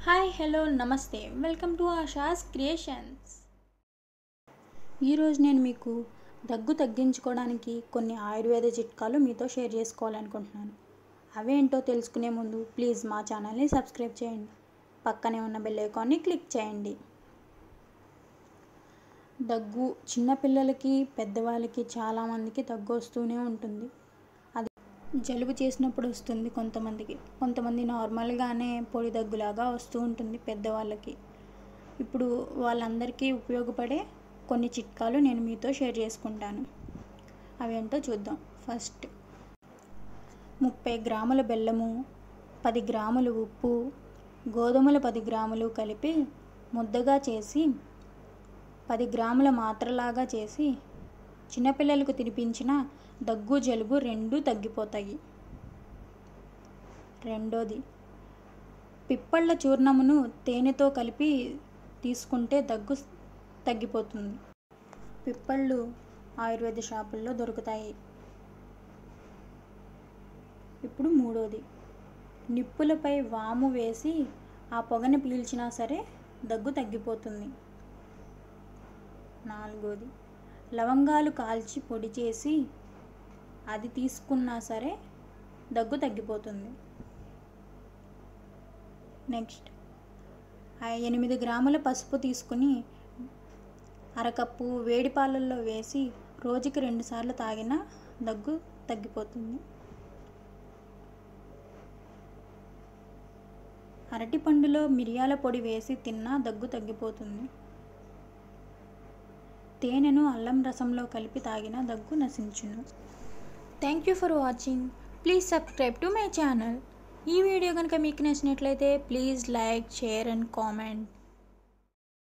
Hi hello నమస్తే welcome to ASHAs creations. ఈరోజు నేను మీకు దగ్గు తగ్గించుకోవడానికి కొన్ని ఆయుర్వేద చిట్కాలు మీతో షేర్ చేసుకోవాలనుకుంటున్నాను. అవేంటో తెలుసుకునే ముందు ప్లీజ్ మా ఛానల్ని సబ్స్క్రైబ్ చేయండి, పక్కనే ఉన్న బెల్ ఐకాన్ని క్లిక్ చేయండి. దగ్గు చిన్నపిల్లలకి పెద్దవాళ్ళకి చాలామందికి దగ్గు వస్తూనే ఉంటుంది. జలుబు చేసినప్పుడు వస్తుంది కొంతమంది నార్మల్గానే పొడి దగ్గులాగా వస్తూ ఉంటుంది పెద్దవాళ్ళకి. ఇప్పుడు వాళ్ళందరికీ ఉపయోగపడే కొన్ని చిట్కాలు నేను మీతో షేర్ చేసుకుంటాను. అవేంటో చూద్దాం. ఫస్ట్ 30 గ్రాముల బెల్లము, 10 గ్రాములు ఉప్పు, గోధుమలు 10 గ్రాములు కలిపి ముద్దగా చేసి 10 గ్రాముల మాత్రలాగా చేసి చిన్నపిల్లలకు తినిపించిన దగ్గు జలుబు రెండూ తగ్గిపోతాయి. రెండోది, పిప్పళ్ళ చూర్ణమును తేనెతో కలిపి తీసుకుంటే దగ్గు తగ్గిపోతుంది. పిప్పళ్ళు ఆయుర్వేద షాపుల్లో దొరుకుతాయి. ఇప్పుడు మూడోది, నిప్పులపై వాము వేసి ఆ పొగని పీల్చినా సరే దగ్గు తగ్గిపోతుంది. నాలుగోది, లవంగాలు కాల్చి పొడి చేసి అది తీసుకున్నా సరే దగ్గు తగ్గిపోతుంది. నెక్స్ట్, 8 గ్రాముల పసుపు తీసుకుని అరకప్పు వేడి పాలల్లో వేసి రోజుకి 2 సార్లు తాగినా దగ్గు తగ్గిపోతుంది. అరటిపండులో మిరియాల పొడి వేసి తిన్నా దగ్గు తగ్గిపోతుంది. తేనెను అల్లం రసంలో కలిపి తాగిన దగ్గు నశించును. Thank you for watching. Please subscribe to my channel. ఈ వీడియో కనుక మీకు నచ్చినట్లయితే please like, share and comment.